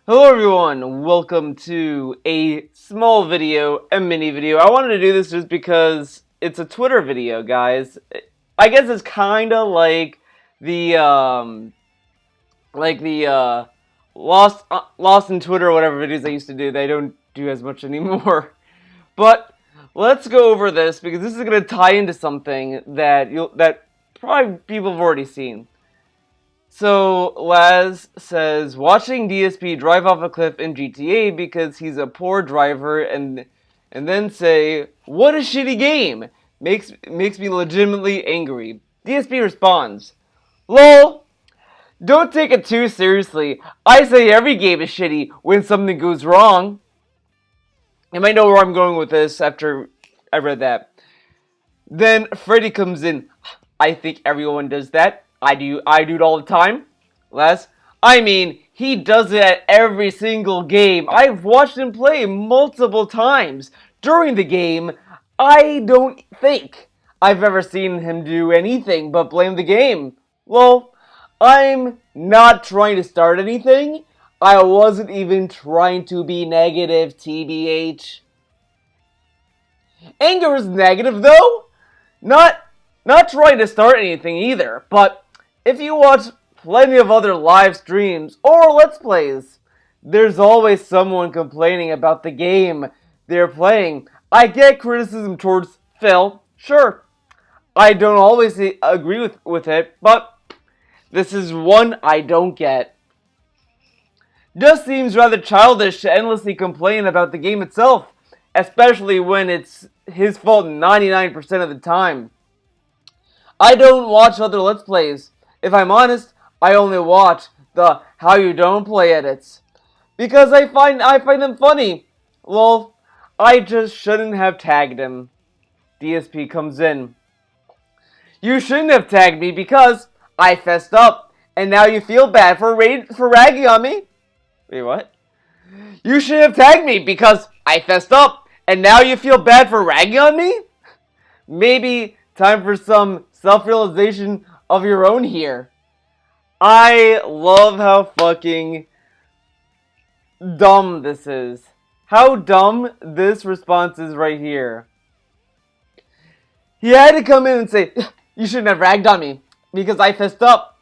Hello everyone, welcome to a small video, a mini video. I wanted to do this just because it's a Twitter video, guys. I guess it's kind of the Lost in Twitter or whatever videos I used to do. They don't do as much anymore. But let's go over this because this is going to tie into something that probably people have already seen. So Laz says watching DSP drive off a cliff in GTA because he's a poor driver, and then say what a shitty game makes me legitimately angry. DSP responds, "Lol, don't take it too seriously. I say every game is shitty when something goes wrong." You might know where I'm going with this after I read that. Then Freddy comes in. "I think everyone does that. I do it all the time." Les, "I mean, he does it at every single game. I've watched him play multiple times. During the game, I don't think I've ever seen him do anything but blame the game." Well, I'm not trying to start anything. I wasn't even trying to be negative, TBH. Anger is negative, though. Not trying to start anything either, but if you watch plenty of other live streams or let's plays, there's always someone complaining about the game they're playing. I get criticism towards Phil, sure. I don't always agree with it, but this is one I don't get. Just seems rather childish to endlessly complain about the game itself, especially when it's his fault 99% of the time. I don't watch other Let's Plays. If I'm honest, I only watch the How You Don't Play edits. Because I find them funny. Well, I just shouldn't have tagged him. DSP comes in. "You shouldn't have tagged me because I fessed up, and now you feel bad for ragging on me." Wait, what? "You shouldn't have tagged me because I fessed up, and now you feel bad for ragging on me?" Maybe time for some self-realization of your own here. I love how fucking dumb this is. How dumb this response is right here. He had to come in and say, "You shouldn't have ragged on me because I fessed up."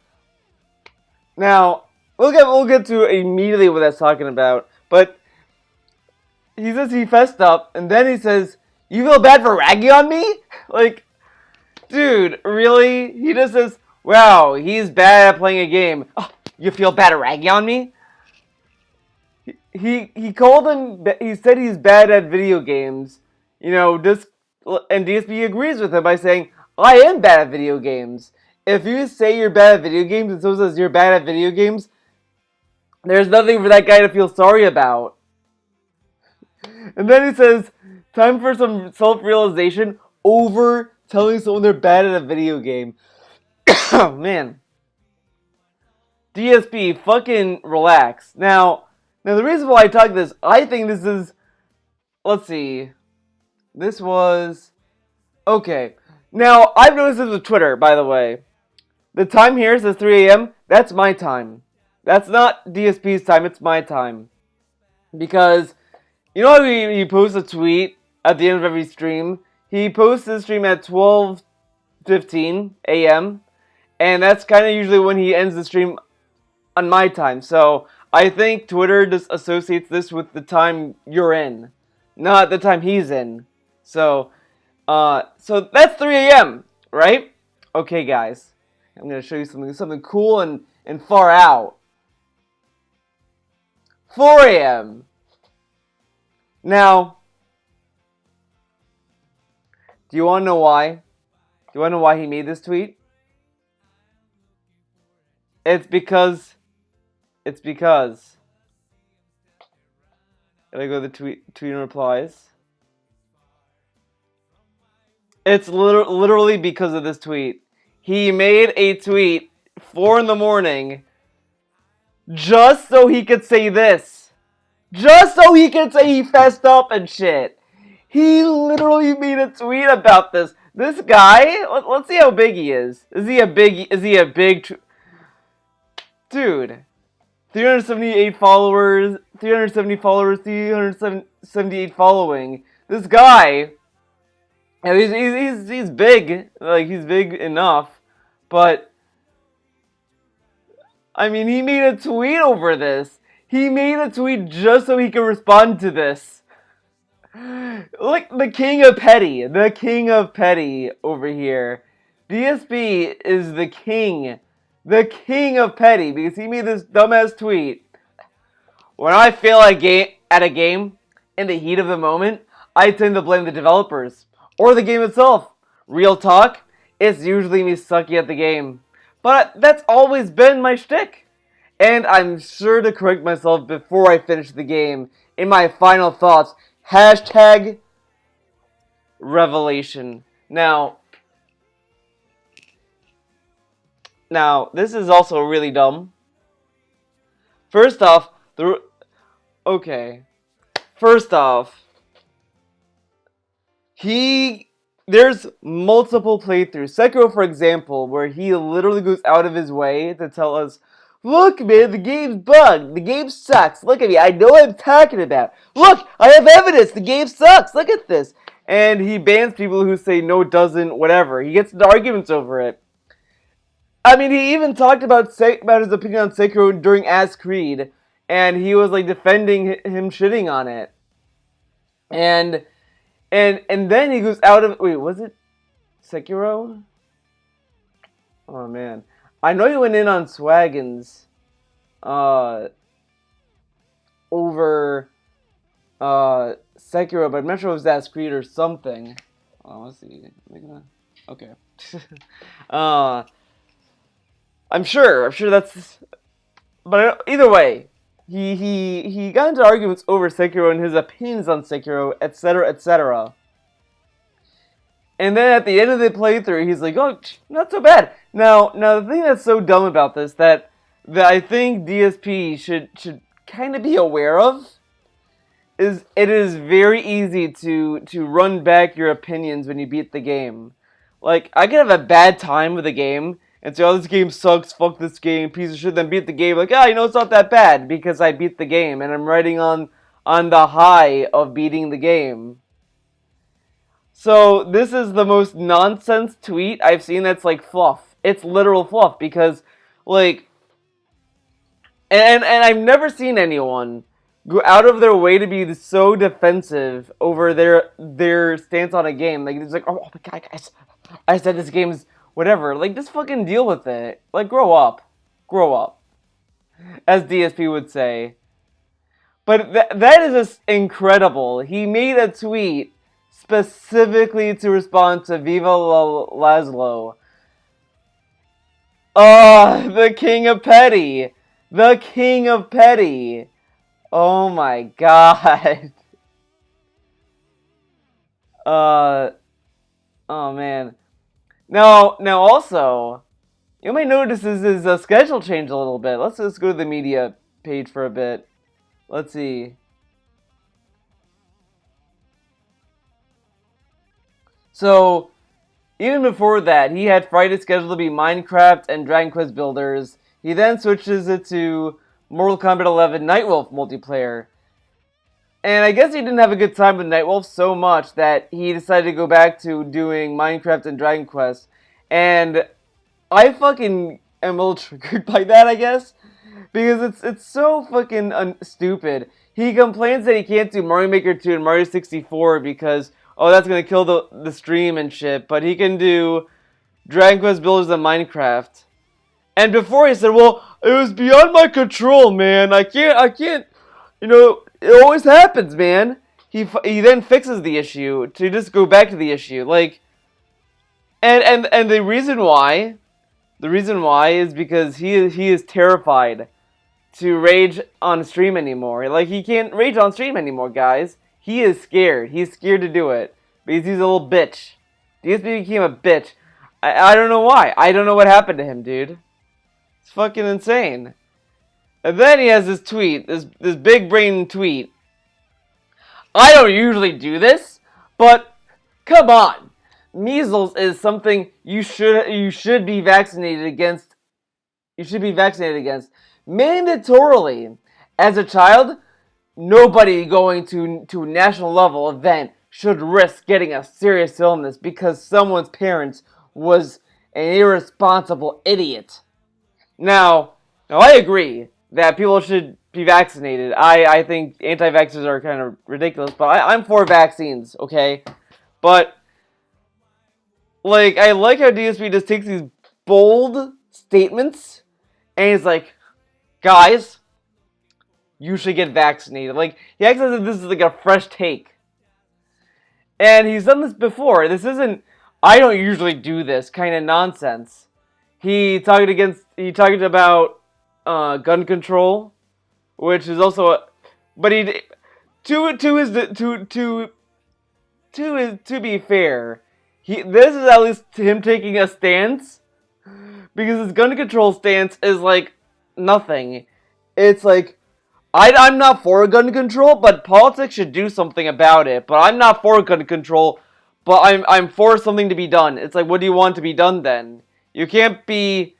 Now, we'll get to immediately what that's talking about, but he says he fessed up, and then he says, "You feel bad for ragging on me?" Like, dude, really? He just says, "Wow, he's bad at playing a game. Oh, you feel bad at ragging on me?" He called him. He said he's bad at video games. And DSP agrees with him by saying, "I am bad at video games." If you say you're bad at video games and someone says you're bad at video games, there's nothing for that guy to feel sorry about. And then he says, "Time for some self-realization over telling someone they're bad at a video game." Oh, man. DSP, fucking relax. Now, the reason why I talk this, I think this is, let's see, this was, okay. Now, I've noticed this with Twitter, by the way. The time here says 3 a.m., that's my time. That's not DSP's time, it's my time. Because, you know how he posts a tweet at the end of every stream? He posts his stream at 12:15 a.m., and that's kind of usually when he ends the stream on my time. So I think Twitter just associates this with the time you're in, not the time he's in. So that's 3 a.m., right? Okay, guys, I'm gonna show you something cool and far out. 4 a.m. Now, do you want to know why? Do you want to know why he made this tweet? It's because. Gotta go to the tweet and replies. It's literally because of this tweet. He made a tweet 4 in the morning just so he could say this. Just so he could say he fessed up and shit. He literally made a tweet about this. This guy, let's see how big he is. Is he a big dude? 378 followers, 370 followers, 378 following. This guy, and he's big, like he's big enough, but I mean, he made a tweet over this. He made a tweet just so he could respond to this. Like the king of petty over here. DSP is the king of petty, because he made this dumbass tweet. When I fail at a game, in the heat of the moment, I tend to blame the developers, or the game itself. Real talk, it's usually me sucking at the game. But that's always been my shtick. And I'm sure to correct myself before I finish the game in my final thoughts. Hashtag revelation. Now, this is also really dumb. First off, there's multiple playthroughs. Sekiro, for example, where he literally goes out of his way to tell us, look, man, the game's bugged. The game sucks. Look at me. I know what I'm talking about. Look, I have evidence. The game sucks. Look at this. And he bans people who say no, it doesn't, whatever. He gets into arguments over it. I mean, he even talked about his opinion on Sekiro during As Creed, and he was like defending him shitting on it. And then he goes out of... Wait, was it Sekiro? Oh, man. I know he went in on Swaggins over Sekiro, but I'm not sure if it was As Creed or something. Oh, let's see. Okay. I'm sure that's... But either way, he got into arguments over Sekiro and his opinions on Sekiro, etc., etc. And then at the end of the playthrough, he's like, oh, not so bad. Now the thing that's so dumb about this that I think DSP should kind of be aware of is it is very easy to run back your opinions when you beat the game. Like, I could have a bad time with a game and say, oh, this game sucks, fuck this game, piece of shit, then beat the game. Like, it's not that bad because I beat the game and I'm riding on the high of beating the game. So, this is the most nonsense tweet I've seen that's like fluff. It's literal fluff because, like, and I've never seen anyone go out of their way to be so defensive over their stance on a game. Like, it's like, oh my god, guys, I said this game's whatever. Like, just fucking deal with it. Like, grow up. Grow up. As DSP would say. But that is just incredible. He made a tweet specifically to respond to Viva Laszlo. The king of petty. The king of petty. Oh my god. Oh man. Now also, you might notice his schedule changed a little bit. Let's just go to the media page for a bit. Let's see. So, even before that, he had Friday scheduled to be Minecraft and Dragon Quest Builders. He then switches it to Mortal Kombat 11 Nightwolf multiplayer. And I guess he didn't have a good time with Nightwolf so much that he decided to go back to doing Minecraft and Dragon Quest. And I fucking am a little triggered by that, I guess. Because it's so fucking stupid. He complains that he can't do Mario Maker 2 and Mario 64 because, that's going to kill the stream and shit. But he can do Dragon Quest Builders and Minecraft. And before he said, well, it was beyond my control, man. I can't, it always happens, man. He then fixes the issue to just go back to the issue. Like, and the reason why is because he is terrified to rage on stream anymore. Like, he can't rage on stream anymore, guys. He is scared. He's scared to do it because he's a little bitch. DSP became a bitch. I don't know why. I don't know what happened to him, dude. It's fucking insane. And then he has this tweet, this big brain tweet. I don't usually do this, but come on. Measles is something you should be vaccinated against. You should be vaccinated against mandatorily. As a child, nobody going to a national level event should risk getting a serious illness because someone's parent was an irresponsible idiot. Now I agree that people should be vaccinated. I think anti-vaxxers are kind of ridiculous, but I'm for vaccines, okay? But, like, I like how DSP just takes these bold statements and he's like, guys, you should get vaccinated. Like, he acts as if this is like a fresh take. And he's done this before. This isn't, I don't usually do this kind of nonsense. He talked about gun control, which is also but he to be fair, this is at least him taking a stance, because his gun control stance is like nothing. It's like, I'm not for gun control, but politics should do something about it. But I'm not for gun control, but I'm for something to be done. It's like, what do you want to be done then? You can't be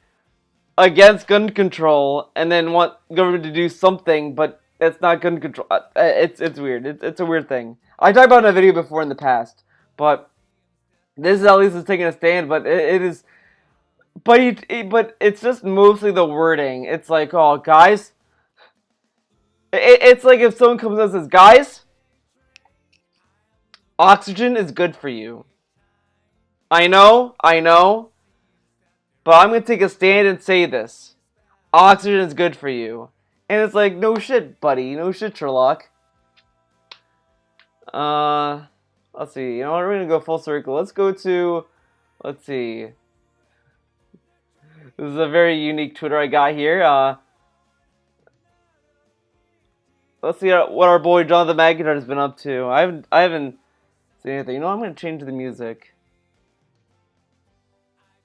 against gun control and then want government to do something, but it's not gun control. It's weird. It's a weird thing. I talked about it in a video before in the past, but this is at least is taking a stand. But it is, but it's just mostly the wording. It's like, oh guys, it's like if someone comes up and says, guys, oxygen is good for you. I know, but I'm gonna take a stand and say this. Oxygen is good for you. And it's like, no shit, buddy. No shit, Sherlock. Let's see. You know what? We're gonna go full circle. Let's go to, let's see. This is a very unique Twitter I got here. Let's see what our boy Jonathan McIntyre has been up to. I haven't seen anything. You know, I'm gonna change the music.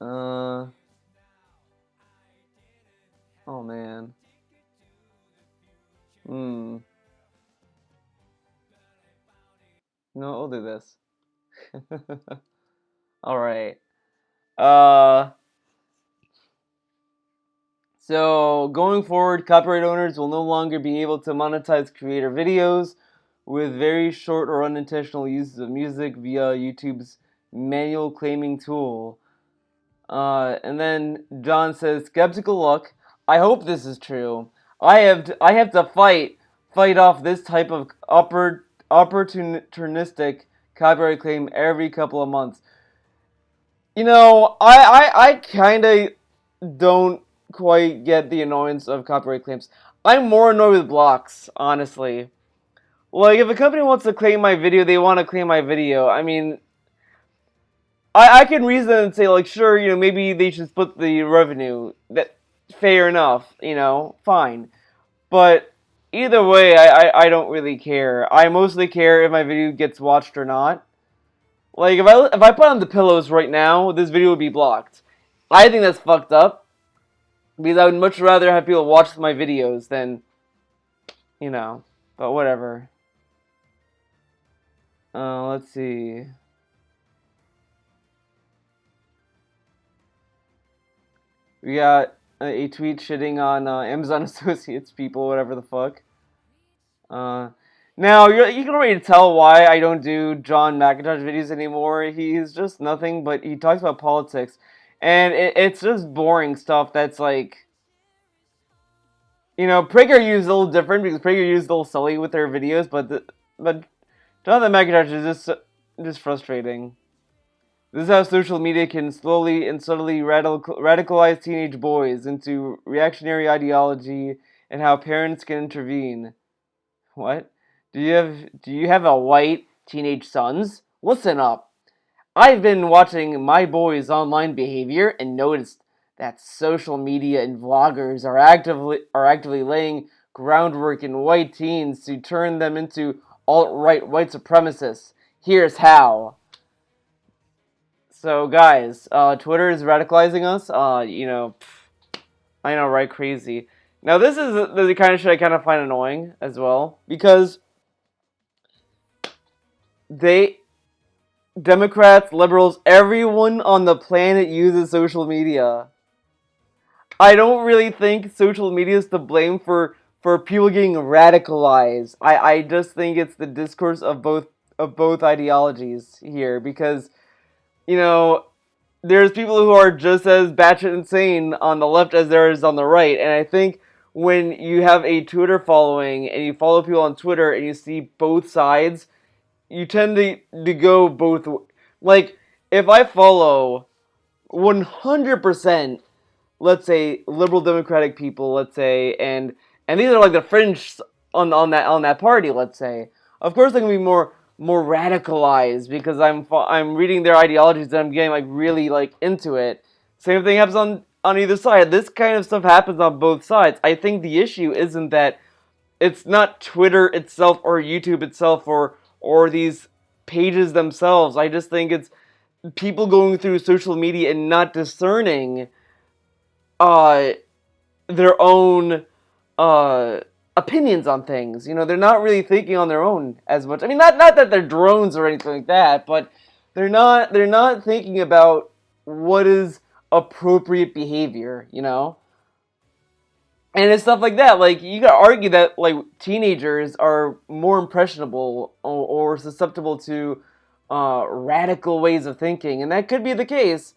Oh man. No, we'll do this. Alright. So, going forward, copyright owners will no longer be able to monetize creator videos with very short or unintentional uses of music via YouTube's manual claiming tool. And then John says, skeptical look. I hope this is true. I have to fight off this type of opportunistic copyright claim every couple of months. You know, I kind of don't quite get the annoyance of copyright claims. I'm more annoyed with blocks, honestly. Like, if a company wants to claim my video, they want to claim my video. I mean, I can reason and say, like, sure, you know, maybe they should split the revenue. That, fair enough, you know, fine. But either way, I don't really care. I mostly care if my video gets watched or not. Like, if I put on the pillows right now, this video would be blocked. I think that's fucked up. Because I would much rather have people watch my videos than, you know, but whatever. Let's see. We got a tweet shitting on Amazon Associates people, whatever the fuck. Now, you can already tell why I don't do John McIntyre's videos anymore. He's just nothing but he talks about politics. And it's just boring stuff that's like, you know, PragerU is a little different because PragerU is a little silly with their videos, but Jonathan McIntyre is just frustrating. This is how social media can slowly and subtly radicalize teenage boys into reactionary ideology, and how parents can intervene. What? Do you have a white teenage sons? Listen up. I've been watching my boys' online behavior and noticed that social media and vloggers are actively laying groundwork in white teens to turn them into alt-right white supremacists. Here's how. So guys, Twitter is radicalizing us. You know, I know, right? Crazy. Now this is the kind of shit I kind of find annoying as well, because Democrats, liberals, everyone on the planet uses social media. I don't really think social media is to blame for people getting radicalized. I just think it's the discourse of both ideologies here because you know there's people who are just as batshit insane on the left as there is on the right, and I think when you have a Twitter following and you follow people on Twitter and you see both sides, you tend to go both like if I follow 100%, let's say liberal democratic people, let's say, and these are like the fringe on that party, let's say. Of course, they can be more radicalized because I'm reading their ideologies and I'm getting like really like into it. Same thing happens on either side. This kind of stuff happens on both sides. I think the issue isn't that it's not Twitter itself or YouTube itself or these pages themselves. I just think it's people going through social media and not discerning uh their own uh opinions on things. You know, they're not really thinking on their own as much. I mean, not that they're drones or anything like that, but they're not thinking about what is appropriate behavior, you know? And it's stuff like that. Like you could argue that like teenagers are more impressionable or susceptible to radical ways of thinking, and that could be the case.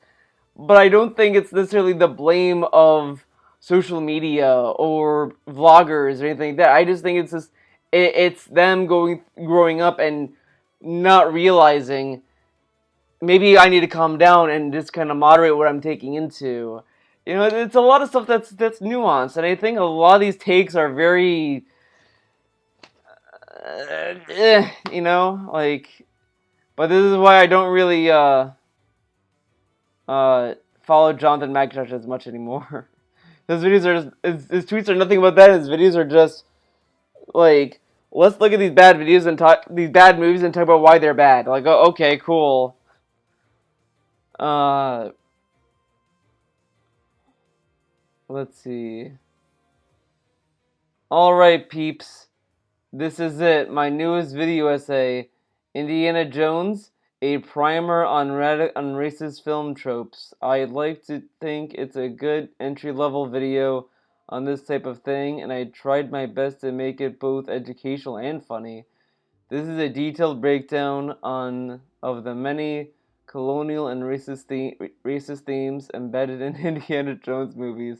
But I don't think it's necessarily the blame of social media or vloggers or anything like that. I just think it's just it's them growing up and not realizing maybe I need to calm down and just kind of moderate what I'm taking into. You know, it's a lot of stuff that's nuanced, and I think a lot of these takes are very, you know, like. But this is why I don't really follow Jonathan McIntosh as much anymore. His videos are his tweets are nothing but that. His videos are just like, let's look at these bad videos and talk these bad movies and talk about why they're bad. Like, oh, okay, cool. Uh, let's see. All right, peeps. This is it. My newest video essay, Indiana Jones, a primer on racist film tropes. I'd like to think it's a good entry-level video on this type of thing, and I tried my best to make it both educational and funny. This is a detailed breakdown of the many colonial and racist themes embedded in Indiana Jones movies.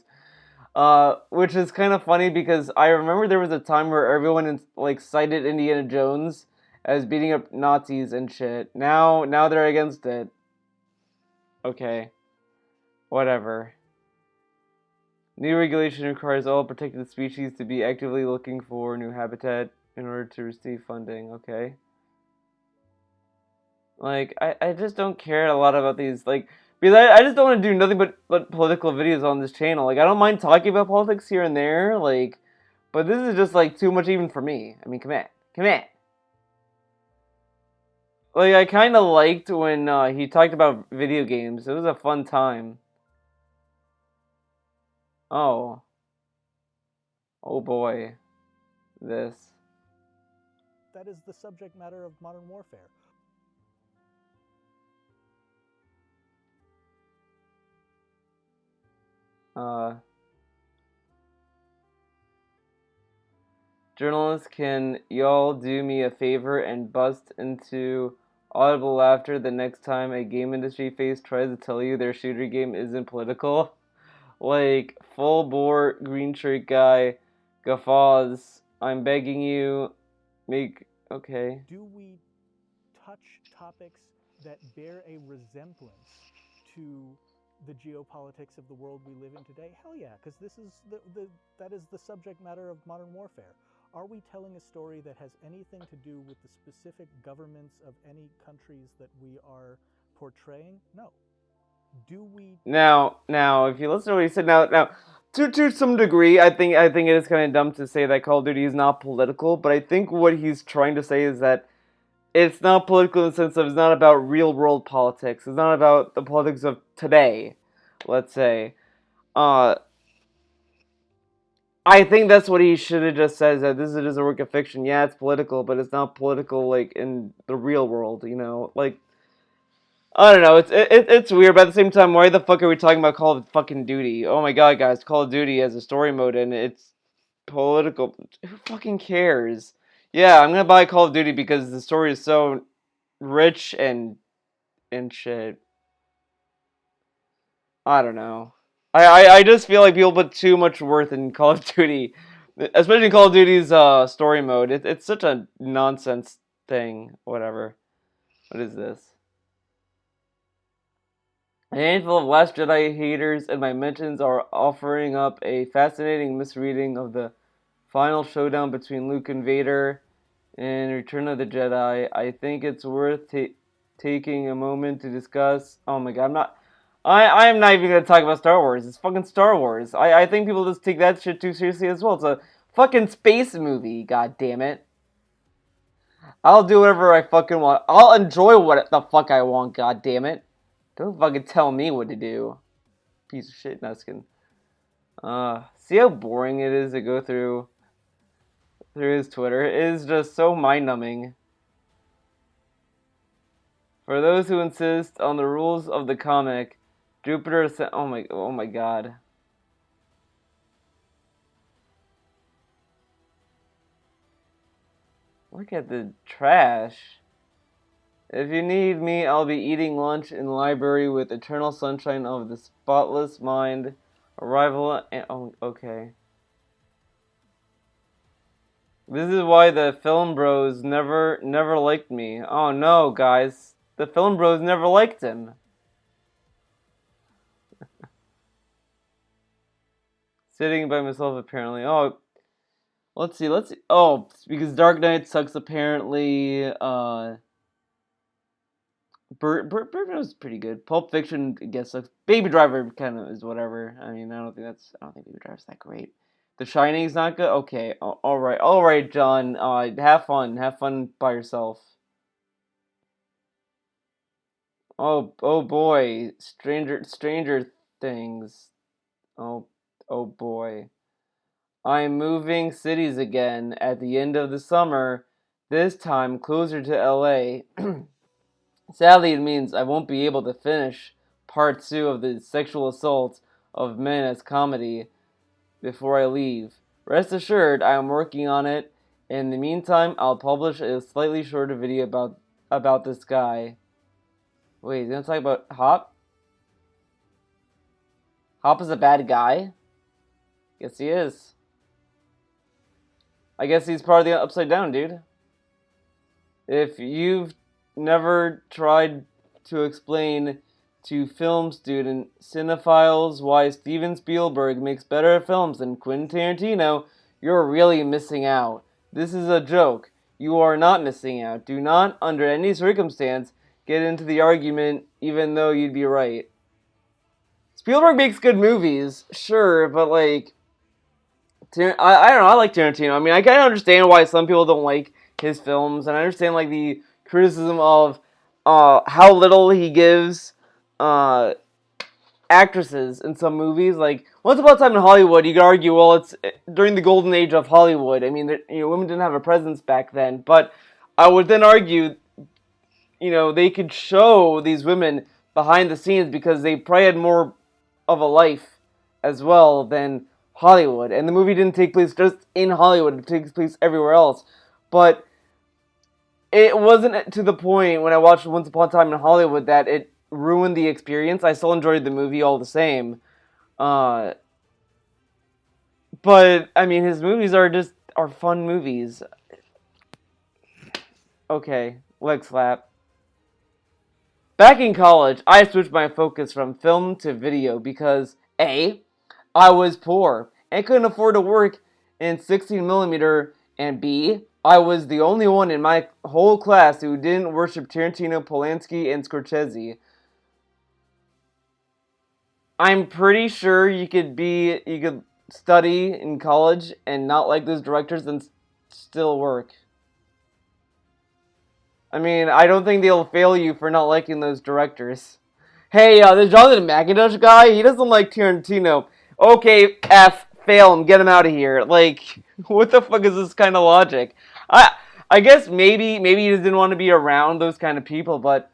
Which is kind of funny because I remember there was a time where everyone like cited Indiana Jones as beating up Nazis and shit. Now they're against it. Okay, whatever. New regulation requires all protected species to be actively looking for new habitat in order to receive funding. Okay. Like, I just don't care a lot about these, like, because I just don't want to do nothing but political videos on this channel. Like, I don't mind talking about politics here and there, like, but this is just, like, too much even for me. I mean, come on. Come on. Like, I kind of liked when he talked about video games. It was a fun time. Oh. Oh boy. This. That is the subject matter of modern warfare. Journalists, can y'all do me a favor and bust into audible laughter the next time a game industry face tries to tell you their shooter game isn't political? Like, full bore green shirt guy guffaws. I'm begging you, make. Okay. Do we touch topics that bear a resemblance to the geopolitics of the world we live in today? Hell yeah, because this is that is the subject matter of modern warfare. Are we telling a story that has anything to do with the specific governments of any countries that we are portraying? No. Do we? Now, if you listen to what he said, now, to some degree, I think it is kind of dumb to say that Call of Duty is not political, but I think what he's trying to say is that it's not political in the sense of it's not about real world politics. It's not about the politics of today, let's say. I think that's what he should have just said, that this is just a work of fiction. Yeah, it's political, but it's not political, like, in the real world, you know? Like, I don't know. It's weird, but at the same time, why the fuck are we talking about Call of fucking Duty? Oh my god, guys, Call of Duty has a story mode and it's political. Who fucking cares? Yeah, I'm gonna buy Call of Duty because the story is so rich and shit. I don't know. I just feel like people put too much worth in Call of Duty, especially Call of Duty's story mode. It's such a nonsense thing. Whatever. What is this? A handful of Last Jedi haters and my mentions are offering up a fascinating misreading of the final showdown between Luke and Vader in Return of the Jedi. I think it's worth taking a moment to discuss. Oh my god, I am not even gonna talk about Star Wars. It's fucking Star Wars. I think people just take that shit too seriously as well. It's a fucking space movie. God damn it. I'll do whatever I fucking want. I'll enjoy what the fuck I want. God damn it. Don't fucking tell me what to do. Piece of shit, Nuskin. See how boring it is to go through his Twitter? It is just so mind-numbing. For those who insist on the rules of the comic, Jupiter oh my god. Look at the trash. If you need me, I'll be eating lunch in the library with Eternal Sunshine of the Spotless Mind, Arrival, and oh, okay. This is why the film bros never liked me. Oh no, guys. The film bros never liked him. Sitting by myself, apparently. Oh, let's see. Oh, because Dark Knight sucks, apparently. Birdman was pretty good. Pulp Fiction, I guess, sucks. Baby Driver kind of is whatever. I mean, I don't think Baby Driver's that great. The Shining's not good. Okay, all right, John. Have fun by yourself. Oh boy, Stranger Things. Oh boy. I'm moving cities again at the end of the summer. This time closer to LA. Sadly, it means I won't be able to finish part 2 of the sexual assault of men as comedy before I leave. Rest assured, I am working on it. In the meantime, I'll publish a slightly shorter video about this guy. Wait, he's gonna talk about Hop? Hop is a bad guy? Guess he is. I guess he's part of the Upside Down, dude. If you've never tried to explain to film student cinephiles why Steven Spielberg makes better films than Quentin Tarantino, you're really missing out. This is a joke. You are not missing out. Do not, under any circumstance, get into the argument even though you'd be right. Spielberg makes good movies, sure, but like, I don't know, I like Tarantino. I mean, I kind of understand why some people don't like his films, and I understand like the criticism of how little he gives actresses in some movies. Like Once Upon a Time in Hollywood, you could argue, well, it's during the golden age of Hollywood. I mean, women didn't have a presence back then, but I would then argue, they could show these women behind the scenes because they probably had more of a life as well than Hollywood. And the movie didn't take place just in Hollywood; it takes place everywhere else. But it wasn't to the point when I watched Once Upon a Time in Hollywood that it ruined the experience. I still enjoyed the movie all the same. But I mean, his movies are fun movies. Okay, leg slap. Back in college, I switched my focus from film to video because A, I was poor and couldn't afford to work in 16mm, and B, I was the only one in my whole class who didn't worship Tarantino, Polanski, and Scorsese. I'm pretty sure you could study in college and not like those directors and still work. I mean, I don't think they'll fail you for not liking those directors. Hey, the Jonathan McIntosh guy, he doesn't like Tarantino. Okay, fail him, get him out of here. Like, what the fuck is this kind of logic? I guess maybe he just didn't want to be around those kind of people, but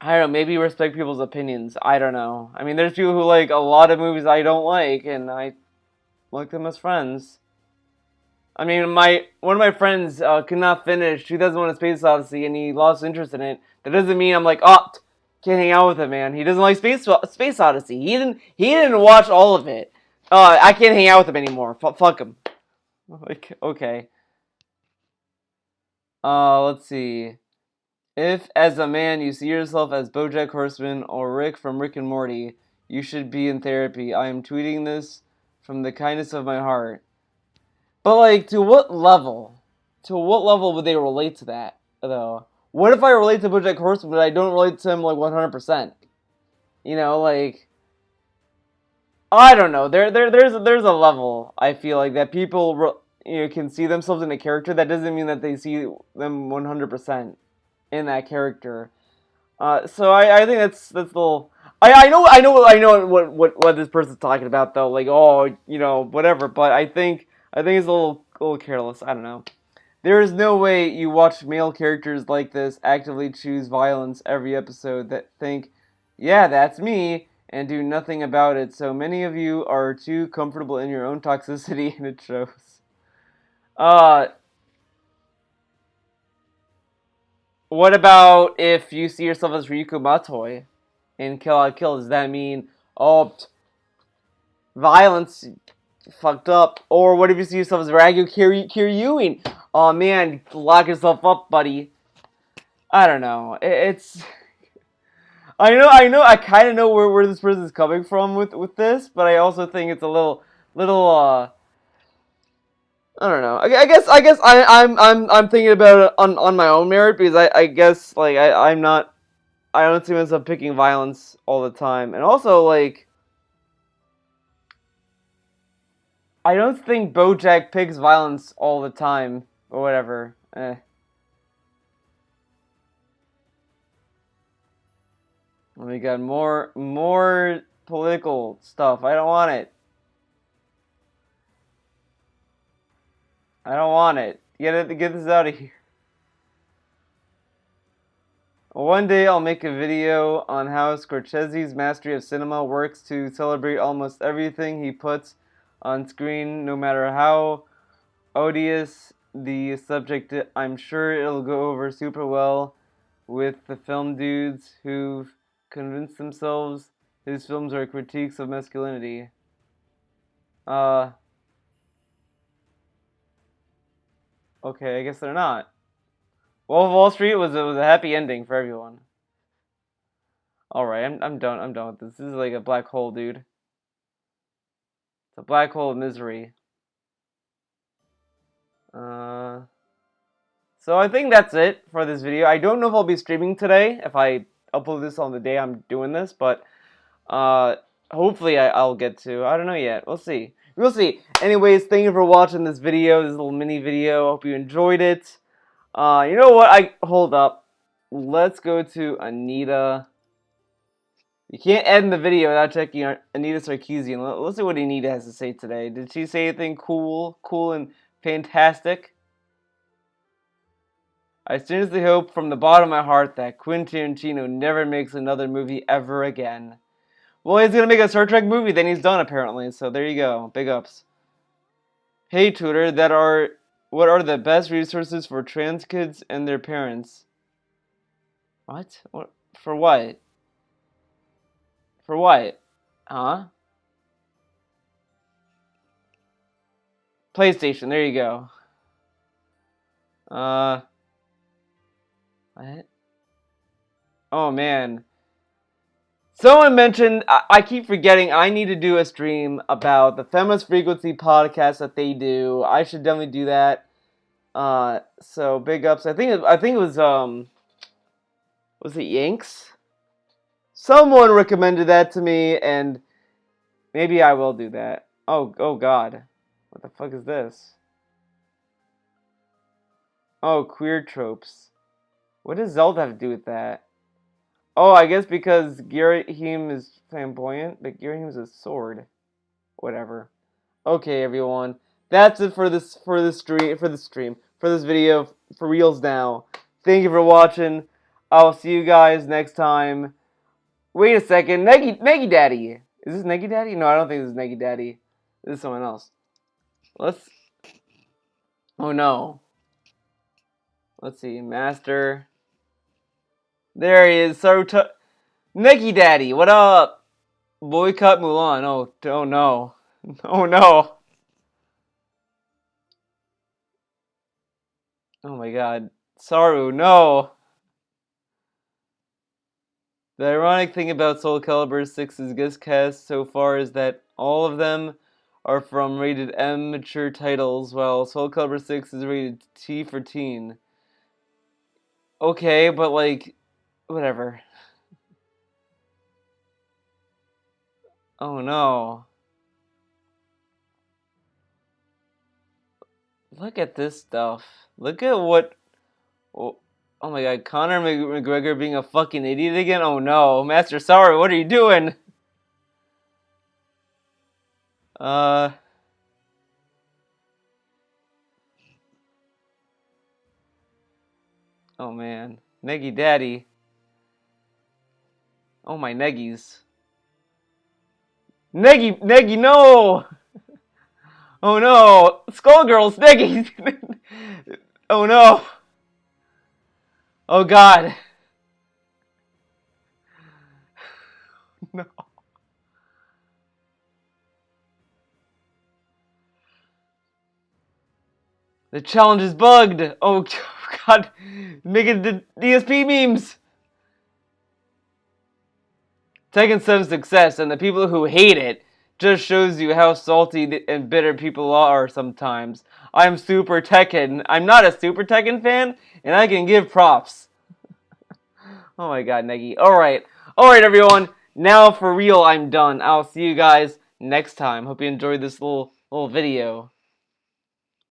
I don't know, maybe respect people's opinions. I don't know. I mean, there's people who like a lot of movies I don't like, and I like them as friends. I mean, one of my friends could not finish 2001: A Space Odyssey, and he lost interest in it. That doesn't mean I'm like, oh, can't hang out with him, man. He doesn't like Space Odyssey. He didn't watch all of it. I can't hang out with him anymore. Fuck him. Like, okay. Let's see. If, as a man, you see yourself as BoJack Horseman or Rick from Rick and Morty, you should be in therapy. I am tweeting this from the kindness of my heart. But, like, to what level? To what level would they relate to that, though? What if I relate to BoJack Horseman, but I don't relate to him, like, 100%? You know, like... I don't know. There's a level, I feel like, that people, can see themselves in a character. That doesn't mean that they see them 100% in that character. So I think that's a little. I know what this person's talking about though. Like, oh, whatever. But I think it's a little careless. I don't know. There is no way you watch male characters like this actively choose violence every episode that think, yeah, that's me, and do nothing about it. So many of you are too comfortable in your own toxicity, and it shows. What about if you see yourself as Ryuko Matoi in Kill la Kill? Does that mean, oh, violence, fucked up? Or what if you see yourself as Ragyu Kiryuin? Oh man, lock yourself up, buddy. I don't know. It's. I kind of know where this person is coming from with this, but I also think it's a little. I don't know. I guess I'm thinking about it on my own merit because I guess like I'm not. I don't see myself picking violence all the time, and also like. I don't think BoJack picks violence all the time, or whatever. We got more political stuff. I don't want it. I don't want it. Get this out of here. One day I'll make a video on how Scorsese's mastery of cinema works to celebrate almost everything he puts on screen, no matter how odious the subject. I'm sure it'll go over super well with the film dudes who've convinced themselves his films are critiques of masculinity. Okay, I guess they're not. Wolf of Wall Street was a happy ending for everyone. Alright, I'm done. I'm done with this. This is like a black hole, dude. It's a black hole of misery. So I think that's it for this video. I don't know if I'll be streaming today, if I upload this on the day I'm doing this, but hopefully I'll get to. I don't know yet. We'll see. We'll see. Anyways, thank you for watching this video, this little mini video. Hope you enjoyed it. You know what? Hold up. Let's go to Anita. You can't end the video without checking Anita Sarkeesian. Let's see what Anita has to say today. Did she say anything cool and fantastic? I seriously hope from the bottom of my heart that Quentin Tarantino never makes another movie ever again. Well, he's gonna make a Star Trek movie, then he's done apparently, so there you go. Big ups. Hey Tutor, what are the best resources for trans kids and their parents? What? What? For what? For what? Huh? PlayStation, there you go. What? Oh man. Someone mentioned, I keep forgetting, I need to do a stream about the Feminist Frequency podcast that they do. I should definitely do that. So big ups. I think it was it Yanks? Someone recommended that to me, and maybe I will do that. Oh god. What the fuck is this? Oh, queer tropes. What does Zelda have to do with that? Oh, I guess because Girahim is flamboyant, but Girahim is a sword. Whatever. Okay, everyone. That's it for this video, for reals now. Thank you for watching. I'll see you guys next time. Wait a second, Neggy Daddy. Is this Neggy Daddy? No, I don't think this is Neggy Daddy. This is someone else. Let's. Oh no. Let's see, Master. There he is. Neggy Daddy, what up? Boycott Mulan. Oh no. Oh no. Oh my god. Saru, no. The ironic thing about Soul Calibur 6's guest cast so far is that all of them are from rated M mature titles, while Soul Calibur 6 is rated T for teen. Okay, but like, whatever. Oh no. Look at this stuff. Look at what... Oh my god, Conor McGregor being a fucking idiot again? Oh no. Master Saru, what are you doing? Oh man. Neggy Daddy. Oh my Neggies. Neggy, no! Oh no! Skullgirls, Neggies! Oh no! Oh god! No. The challenge is bugged! Oh god! Making the DSP memes! Tekken 7's success and the people who hate it just shows you how salty and bitter people are sometimes. I'm Super Tekken. I'm not a Super Tekken fan, and I can give props. Oh my god, Neggy. Alright, everyone. Now for real, I'm done. I'll see you guys next time. Hope you enjoyed this little video.